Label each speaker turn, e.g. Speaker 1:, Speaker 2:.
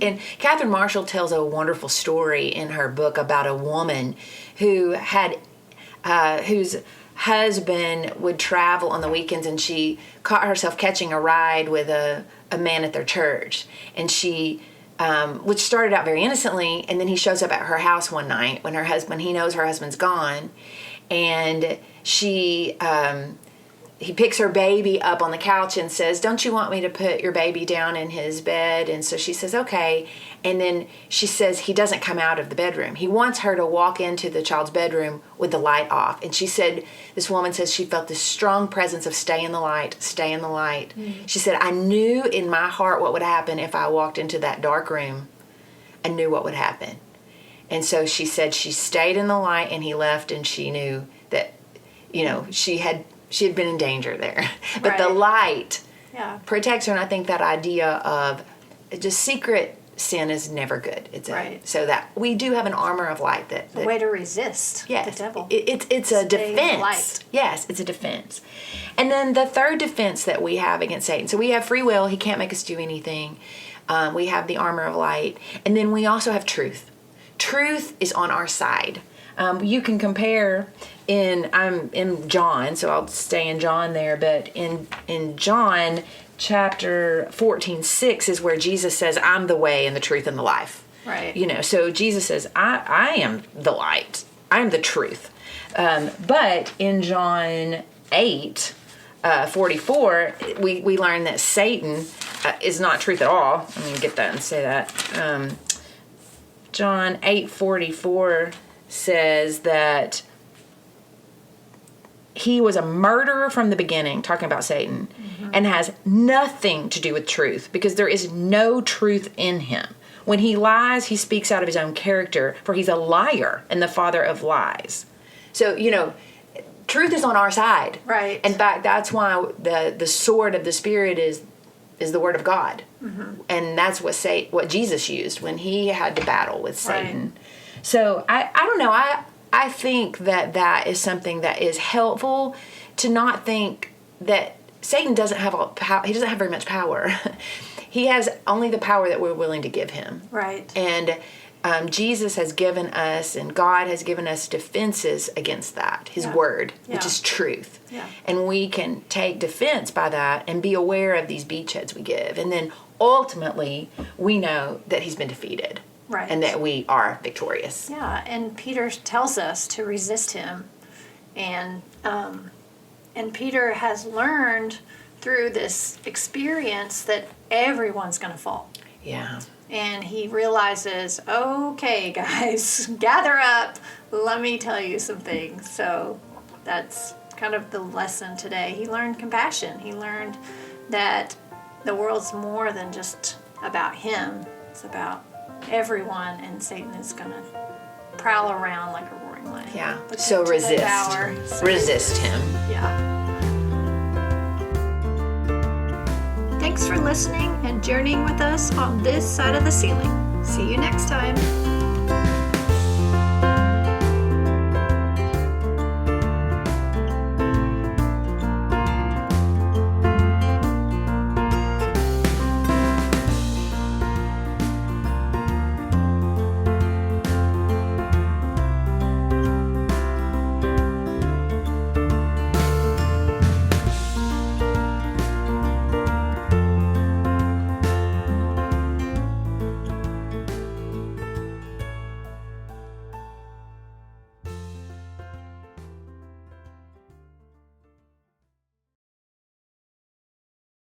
Speaker 1: And Catherine Marshall tells a wonderful story in her book about a woman who had, whose husband would travel on the weekends, and she caught herself catching a ride with a man at their church. And she, which started out very innocently, and then he shows up at her house one night when he knows her husband's gone, and he picks her baby up on the couch and says, "Don't you want me to put your baby down in his bed?" And so she says, "Okay." And then she says he doesn't come out of the bedroom. He wants her to walk into the child's bedroom with the light off. And she said, this woman says she felt this strong presence of stay in the light, stay in the light. Mm-hmm. She said, "I knew in my heart what would happen if I walked into that dark room. I knew what would happen." And so she said she stayed in the light, and he left, and she knew that, she had been in danger there. But right. The light protects her, and I think that idea of just secret sin is never good. It's right. So that we do have an armor of light that
Speaker 2: a way to resist the devil.
Speaker 1: It's a defense. Yes, it's a defense. And then the third defense that we have against Satan. So we have free will. He can't make us do anything. We have the armor of light. And then we also have truth. Truth is on our side. You can compare I'm in John, so I'll stay in John there, but in John chapter 14:6 is where Jesus says, "I'm the way and the truth and the life."
Speaker 2: Right.
Speaker 1: So Jesus says, I am the light. I am the truth. But in John 8:44, we learn that Satan is not truth at all. I'm going to get that and say that. John 8:44 says that he was a murderer from the beginning, talking about Satan, mm-hmm. and has nothing to do with truth because there is no truth in him. When he lies, he speaks out of his own character, for he's a liar and the father of lies. So, truth is on our side.
Speaker 2: Right.
Speaker 1: In fact, that's why the sword of the Spirit is the word of God. Mm-hmm. And that's what Jesus used when he had to battle with Satan. Right. So I don't know. I think that is something that is helpful to not think that Satan doesn't have he doesn't have very much power. He has only the power that we're willing to give him.
Speaker 2: Right.
Speaker 1: And Jesus has given us, and God has given us defenses against that. His word, which is truth.
Speaker 2: Yeah.
Speaker 1: And we can take defense by that and be aware of these beachheads we give. And then ultimately, we know that he's been defeated.
Speaker 2: Right.
Speaker 1: And that we are victorious.
Speaker 2: Yeah, and Peter tells us to resist him. And Peter has learned through this experience that everyone's going to fall.
Speaker 1: Yeah.
Speaker 2: And he realizes, okay, guys, gather up. Let me tell you some things. So that's kind of the lesson today. He learned compassion. He learned that the world's more than just about him. It's about everyone, and Satan is going to prowl around like a roaring lion.
Speaker 1: Yeah. So resist. Resist him.
Speaker 2: Yeah. Thanks for listening and journeying with us on this side of the ceiling. See you next time.